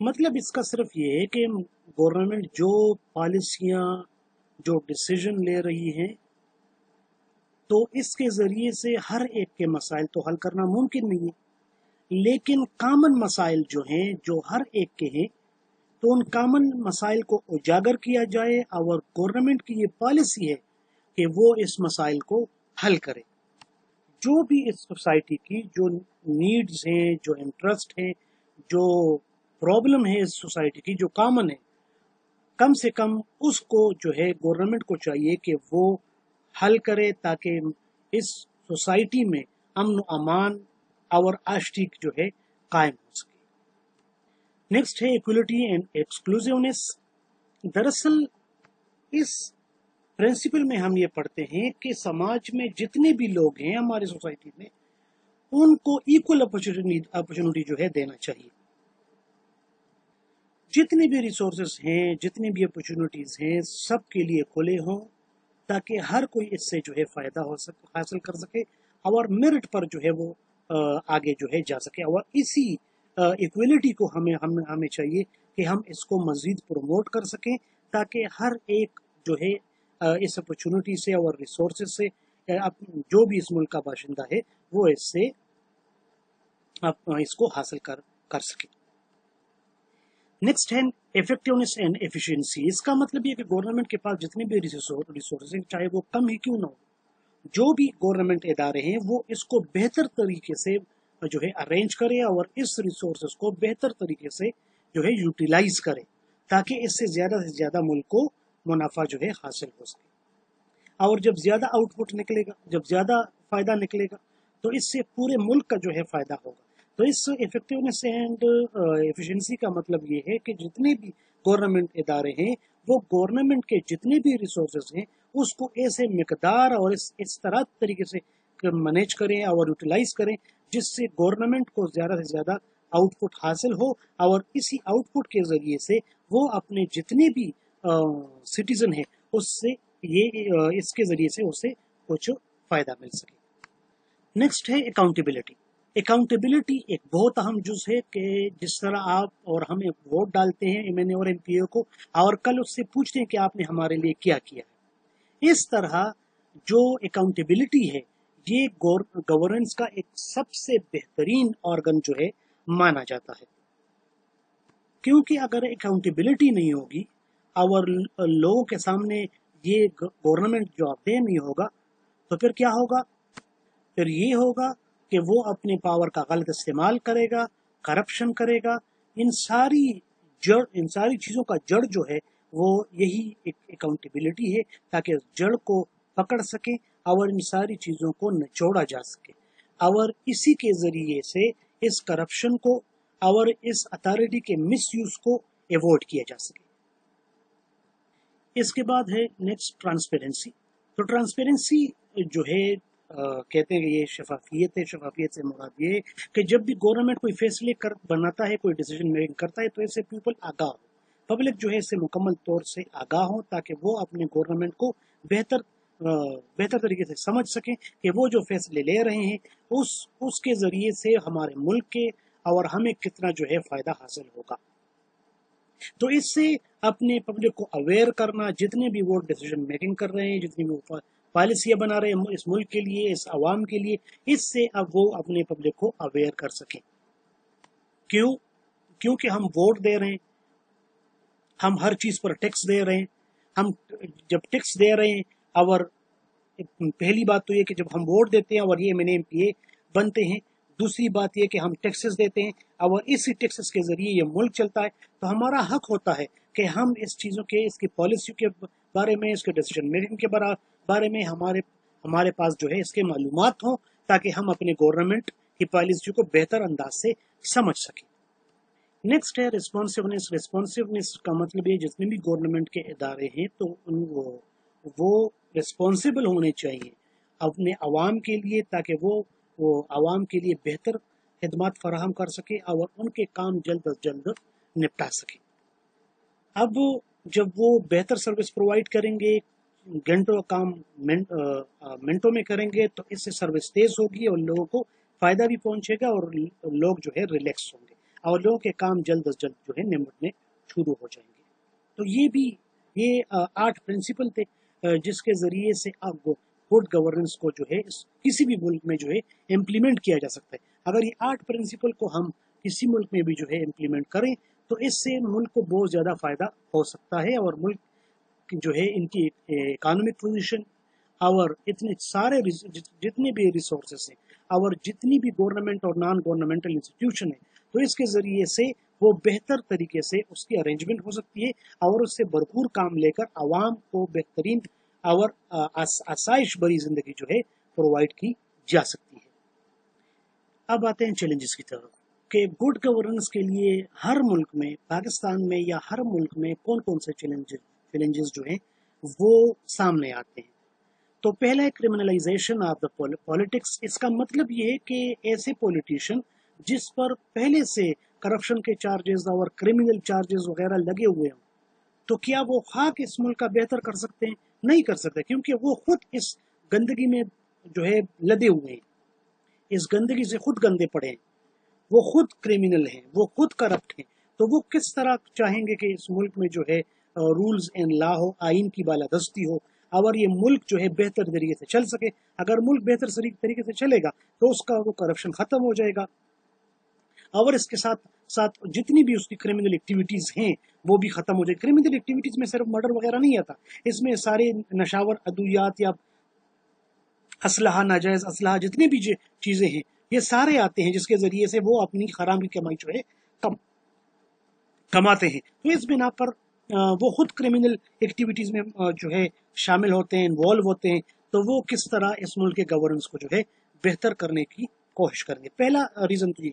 مطلب اس کا صرف یہ ہے کہ گورنمنٹ جو پالیسیاں جو ڈیسیژن لے رہی ہیں تو اس کے ذریعے سے ہر ایک کے مسائل تو حل کرنا ممکن نہیں ہے، لیکن کامن مسائل جو ہیں جو ہر ایک کے ہیں تو ان کامن مسائل کو اجاگر کیا جائے، اور گورنمنٹ کی یہ پالیسی ہے کہ وہ اس مسائل کو حل کرے۔ جو بھی اس سوسائٹی کی جو نیڈز ہیں، جو انٹرسٹ ہیں، جو پرابلم ہے اس سوسائٹی کی جو کامن ہے، کم سے کم اس کو جو ہے گورنمنٹ کو چاہیے کہ وہ حل کرے، تاکہ اس سوسائٹی میں امن و امان اور آشتی جو ہے قائم ہو سکے۔ نیکسٹ ہے ایکولیٹی اینڈ ایکسکلوزیونیس۔ دراصل اس پرنسپل میں ہم یہ پڑھتے ہیں کہ سماج میں جتنے بھی لوگ ہیں ہماری سوسائٹی میں، ان کو ایکول اپرچونٹی جو ہے دینا چاہیے۔ جتنے بھی ریسورسز ہیں، جتنی بھی اپرچونٹیز ہیں، سب کے لیے کھلے ہوں، تاکہ ہر کوئی اس سے جو ہے فائدہ حاصل کر سکے، اور میرٹ پر جو ہے وہ آگے جو ہے جا سکے۔ اور اسی ایکویلٹی کو ہمیں چاہیے کہ ہم اس کو مزید پروموٹ کر سکیں، تاکہ ہر ایک جو ہے اس اپرچونٹی سے اور ریسورسز سے جو بھی اس ملک کا باشندہ ہے وہ اس سے اس کو حاصل کر سکے۔ نیکسٹ ہے ایفیکٹونیس اینڈ ایفیشینسی۔ اس کا مطلب یہ کہ گورنمنٹ کے پاس جتنے بھی ریسورسز ہیں، چاہے وہ کم ہی کیوں نہ ہو، جو بھی گورنمنٹ ادارے ہیں وہ اس کو بہتر طریقے سے جو ہے ارینج کرے، اور اس ریسورسز کو بہتر طریقے سے جو ہے یوٹیلائز کرے، تاکہ اس سے زیادہ ملک کو منافع جو ہے حاصل ہو سکے۔ اور جب زیادہ آؤٹ پٹ نکلے گا، جب زیادہ فائدہ نکلے گا، تو اس سے پورے ملک کا جو ہے فائدہ ہوگا۔ تو اس ایفیکٹونیس اینڈ ایفیشنسی کا مطلب یہ ہے کہ جتنے بھی گورنمنٹ ادارے ہیں وہ گورنمنٹ کے جتنے بھی ریسورسز ہیں اس کو ایسے مقدار اور اس طرح طریقے سے مینیج کریں اور یوٹیلائز کریں جس سے گورنمنٹ کو زیادہ سے زیادہ آؤٹ پٹ حاصل ہو، اور اسی آؤٹ پٹ کے ذریعے سے وہ اپنے جتنے بھی سٹیزن ہیں اس سے اس کے ذریعے سے اسے کچھ فائدہ مل سکے۔ نیکسٹ ہے اکاؤنٹیبلٹی۔ اکاؤنٹیبلٹی ایک بہت اہم جز ہے کہ جس طرح آپ اور ہم ووٹ ڈالتے ہیں ایم این اے اور ایم پی اے کو، اور کل اس سے پوچھتے ہیں کہ آپ نے ہمارے لیے کیا کیا ہے، اس طرح جو اکاؤنٹیبلٹی ہے یہ گورننس کا ایک سب سے بہترین آرگن جو ہے مانا جاتا ہے، کیونکہ اگر اکاؤنٹیبلٹی نہیں ہوگی اور لوگوں کے سامنے یہ گورنمنٹ جواب دہ نہیں ہوگا، تو پھر کیا ہوگا؟ پھر یہ ہوگا کہ وہ اپنے پاور کا غلط استعمال کرے گا، کرپشن کرے گا۔ ان ساری چیزوں کا جڑ جو ہے وہ یہی ایک اکاؤنٹیبلٹی ہے، تاکہ جڑ کو پکڑ سکے اور ان ساری چیزوں کو نچوڑا جا سکے، اور اسی کے ذریعے سے اس کرپشن کو اور اس اتھارٹی کے مس یوز کو ایوائڈ کیا جا سکے۔ اس کے بعد ہے نیکسٹ ٹرانسپیرنسی۔ تو ٹرانسپیرنسی جو ہے کہتے ہیں کہ یہ شفافیت ہے۔ شفافیت سے مراد یہ کہ جب بھی گورنمنٹ کوئی فیصلے بناتا ہے، کوئی ڈیسیژن میکنگ کرتا ہے، تو اس سے پیپل آگاہ ہو، پبلک جو ہے اس سے مکمل طور سے آگاہ ہو، تاکہ وہ اپنے گورنمنٹ کو بہتر طریقے سے سمجھ سکیں کہ وہ جو فیصلے لے رہے ہیں اس کے ذریعے سے ہمارے ملک کے اور ہمیں کتنا جو ہے فائدہ حاصل ہوگا۔ تو اس سے اپنے پبلک کو اویئر کرنا، جتنے بھی وہ ڈیسیژن میکنگ کر رہے ہیں، جتنی بھی وہ پالیسیاں بنا رہے ہیں اس ملک کے لیے، اس عوام کے لیے، اس سے اب وہ اپنے پبلک کو اویئر کر سکیں۔ کیونکہ ہم ووٹ دے رہے ہیں، ہم ہر چیز پر ٹیکس دے رہے ہیں۔ ہم جب ٹیکس دے رہے ہیں، اور پہلی بات تو یہ کہ جب ہم ووٹ دیتے ہیں اور یہ ایم این اے پی اے بنتے ہیں، دوسری بات یہ کہ ہم ٹیکسز دیتے ہیں اور اسی ٹیکسز کے ذریعے یہ ملک چلتا ہے، تو ہمارا حق ہوتا ہے کہ ہم اس چیزوں کے، اس کی پالیسی کے بارے میں، اس کے ڈیسیژن میکنگ کے بارے میں ہمارے پاس جو ہے اس کے معلومات ہوں، تاکہ ہم اپنے گورنمنٹ کی پالیسی کو بہتر انداز سے سمجھ سکیں۔ نیکسٹ ہے ریسپانسونیس۔ ریسپانسونیس کا مطلب یہ جتنے بھی گورنمنٹ کے ادارے ہیں تو وہ ریسپانسیبل ہونے چاہیے اپنے عوام کے لیے، تاکہ وہ عوام کے لیے بہتر خدمات فراہم کر سکے اور ان کے کام جلد از جلد نپٹا سکے۔ اب جب وہ بہتر سروس پرووائڈ کریں گے، گھنٹوں کام منٹوں میں کریں گے، تو اس سے سروس تیز ہوگی اور لوگوں کو فائدہ بھی پہنچے گا اور لوگ جو ہے ریلیکس ہوں گے۔ اور لوگوں کے کام جلد از جلد جو ہے نمٹنے شروع ہو جائیں گے۔ تو یہ 8 پرنسپل تھے جس کے ذریعے سے آپ گڈ گورننس کو جو ہے کسی بھی ملک میں جو ہے امپلیمنٹ کیا جا سکتا ہے۔ اگر یہ 8 پرنسپل کو ہم کسی ملک میں بھی جو ہے امپلیمنٹ کریں تو اس سے ملک کو بہت زیادہ فائدہ ہو سکتا ہے، اور ملک جو ہے ان کی اکانومک پوزیشن اور اتنے سارے جتنے بھی ریسورسز ہیں اور جتنی بھی گورنمنٹ اور نان گورنمنٹل انسٹیٹیوشن ہیں، تو اس کے ذریعے سے وہ بہتر طریقے سے اس کی ارینجمنٹ ہو سکتی ہے اور اس سے بھرپور کام لے کر عوام کو بہترین اور آسائش بری زندگی جو ہے پرووائڈ کی جا سکتی ہے۔ اب آتے ہیں چیلنجز کی طرف کہ گڈ گورننس کے لیے ہر ملک میں، پاکستان میں یا ہر ملک میں کون کون سے چیلنجز جو ہیں وہ سامنے آتے ہیں۔ تو پہلا ہے کرمنلائزیشن آف دا پولیٹکس۔ اس کا مطلب یہ ہے کہ ایسے پولیٹیشین جس پر پہلے سے کرپشن کے چارجز اور کرمنل چارجز وغیرہ لگے ہوئے ہوں، تو کیا وہ خاک اس ملک کا بہتر کر سکتے ہیں؟ نہیں کر سکتے، کیونکہ وہ خود اس گندگی میں جو ہے لدے ہوئے ہیں، اس گندگی سے خود گندے پڑے ہیں، وہ خود کرمنل ہیں، وہ خود کرپٹ ہیں۔ تو وہ کس طرح چاہیں گے کہ اس ملک میں جو ہے رولز اینڈ لا ہو، آئین کی بالادستی ہو، اور یہ ملک جو ہے بہتر طریقے سے چل سکے۔ اگر ملک بہتر طریقے سے چلے گا تو اس کا وہ کرپشن ختم ہو جائے گا، اور اس کے ساتھ ساتھ جتنی بھی اس کی کرمنل ایکٹیویٹیز ہیں وہ بھی ختم ہو جائے۔ کرمنل ایکٹیویٹیز میں صرف مرڈر وغیرہ نہیں آتا، اس میں سارے نشاور ادویات یا اسلحہ، ناجائز اسلحہ، جتنی بھی چیزیں ہیں یہ سارے آتے ہیں، جس کے ذریعے سے وہ اپنی حرام کی کمائی جو ہے کماتے ہیں۔ تو اس بنا پر وہ خود کرمنل ایکٹیویٹیز میں جو ہے شامل ہوتے ہیں، انوالو ہوتے ہیں۔ تو وہ کس طرح اس ملک کے گورننس کو جو ہے بہتر کرنے کی کوشش کریں گے۔ پہلا ریزن تو یہ۔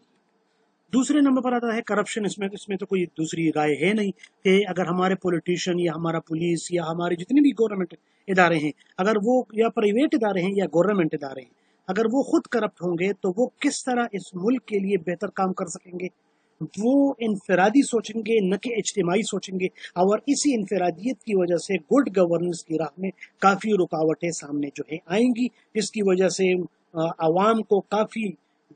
دوسرے نمبر پر آتا ہے کرپشن۔ اس میں تو کوئی دوسری رائے ہے نہیں کہ اگر ہمارے پولیٹیشین یا ہمارا پولیس یا ہمارے جتنے بھی گورنمنٹ ادارے ہیں، اگر وہ یا پرائیویٹ ادارے ہیں یا گورنمنٹ ادارے ہیں، اگر وہ خود کرپٹ ہوں گے تو وہ کس طرح اس ملک کے لیے بہتر کام کر سکیں گے؟ وہ انفرادی سوچیں گے نہ کہ اجتماعی سوچیں گے، اور اسی انفرادیت کی وجہ سے گڈ گورننس کی راہ میں کافی رکاوٹیں سامنے جو ہے آئیں گی، جس کی وجہ سے عوام کو کافی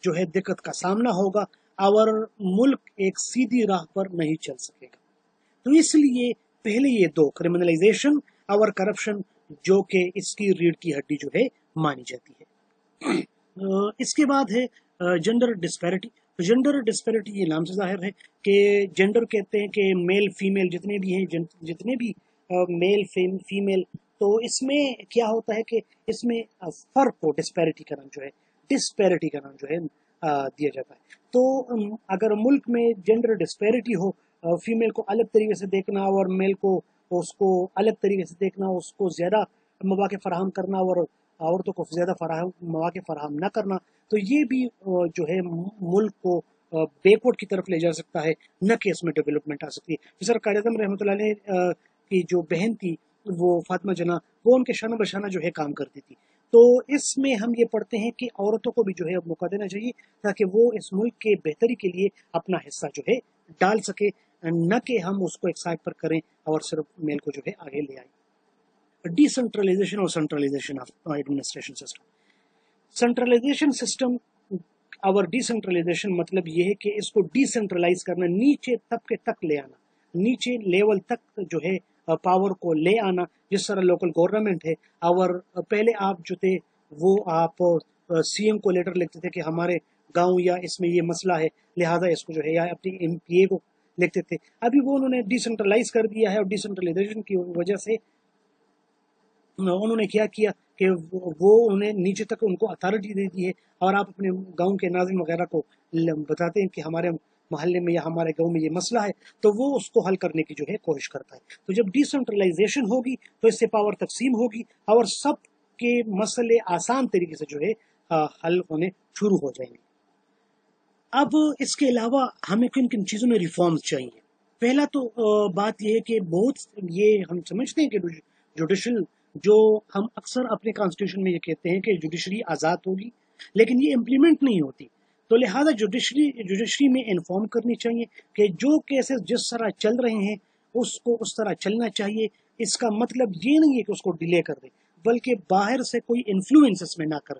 جو ہے دقت کا سامنا ہوگا اور ملک ایک سیدھی راہ پر نہیں چل سکے گا۔ تو اس لیے پہلے یہ دو، کرمنلائزیشن اور کرپشن، جو کہ اس کی ریڑھ کی ہڈی جو ہے مانی جاتی ہے۔ اس کے بعد ہے جینڈر ڈسپیرٹی۔ جینڈر ڈسپیرٹی یہ نام سے ظاہر ہے کہ جینڈر کہتے ہیں کہ میل فیمیل جتنے بھی ہیں، جتنے بھی میل فیمیل، تو اس میں کیا ہوتا ہے کہ اس میں فرق کو ڈسپیرٹی کا نام جو ہے دیا جاتا ہے۔ تو اگر ملک میں جینڈر ڈسپیرٹی ہو، فیمیل کو الگ طریقے سے دیکھنا اور میل کو اس کو الگ طریقے سے دیکھنا، اس کو زیادہ مواقع فراہم کرنا اور عورتوں کو زیادہ مواقع فراہم نہ کرنا، تو یہ بھی جو ہے ملک کو بیکورڈ کی طرف لے جا سکتا ہے، نہ کہ اس میں ڈیولپمنٹ آ سکتی ہے۔ جس طرح قائد اعظم رحمۃ اللہ علیہ کی جو بہن تھی وہ فاطمہ جناح، وہ ان کے شانہ بشانہ جو ہے کام کرتی تھی۔ تو اس میں ہم یہ پڑھتے ہیں کہ عورتوں کو بھی جو ہے موقع دینا چاہیے تاکہ وہ اس ملک کے بہتری کے لیے اپنا حصہ جو ہے ڈال سکے، نہ کہ ہم اس کو ایک سائڈ پر کریں اور صرف میل کو جو ہے آگے لے آئیں۔ ڈی سینٹرلائزیشن اور centralization of administration system. Centralization system اور ڈی سینٹرلائزیشن مطلب یہ ہے کہ اس کو ڈی سینٹرلائز کرنا، نیچے طبقے تک لے آنا، نیچے لیول تک جو ہے پاور کو لے آنا۔ جس طرح لوکل گورنمنٹ ہے، اور پہلے آپ جو تھے وہ آپ سی ایم کو لیٹر لکھتے تھے کہ ہمارے گاؤں یا اس میں یہ مسئلہ ہے، لہذا اس کو جو ہے، یا اپنی ایم پی اے کو لکھتے تھے۔ ابھی وہ انہوں نے ڈی سینٹرلائز کر دیا ہے، اور ڈی سینٹرلائزیشن کی وجہ سے انہوں نے کیا کیا کہ وہ انہیں نیچے تک ان کو اتھارٹی دے دی ہے، اور آپ اپنے گاؤں کے ناظرین وغیرہ کو بتاتے ہیں کہ ہمارے محلے میں یا ہمارے گاؤں میں یہ مسئلہ ہے، تو وہ اس کو حل کرنے کی جو ہے کوشش کرتا ہے۔ تو جب ڈی سینٹرلائزیشن ہوگی تو اس سے پاور تقسیم ہوگی اور سب کے مسئلے آسان طریقے سے جو ہے حل ہونے شروع ہو جائیں گے۔ اب اس کے علاوہ ہمیں کن کن چیزوں میں ریفارمز چاہیے؟ پہلا تو بات یہ ہے کہ یہ ہم سمجھتے ہیں کہ جوڈیشل، جو ہم اکثر اپنے کانسٹیٹیوشن میں یہ کہتے ہیں کہ جوڈیشری آزاد ہوگی، لیکن یہ امپلیمنٹ نہیں ہوتی۔ تو لہٰذا جوڈیشری میں انفارم کرنی چاہیے کہ جو کیسز جس طرح چل رہے ہیں اس کو اس طرح چلنا چاہیے۔ اس کا مطلب یہ نہیں ہے کہ اس کو ڈیلے کر دیں، بلکہ باہر سے کوئی انفلوئنس اس میں نہ کرے۔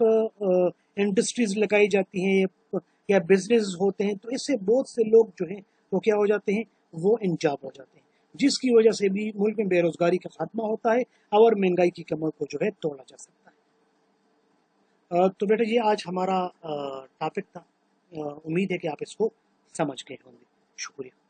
انڈسٹریز لگائی جاتی ہیں یا بزنس ہوتے ہیں، تو اس سے بہت سے لوگ جو ہیں وہ کیا ہو جاتے ہیں، وہ انجاب ہو جاتے ہیں، جس کی وجہ سے بھی ملک میں بے روزگاری کا خاتمہ ہوتا ہے اور مہنگائی کی کمر کو جو ہے توڑا جا سکتا ہے۔ تو بیٹا یہ آج ہمارا ٹاپک تھا، امید ہے کہ آپ اس کو سمجھ گئے ہوں گے۔ شکریہ۔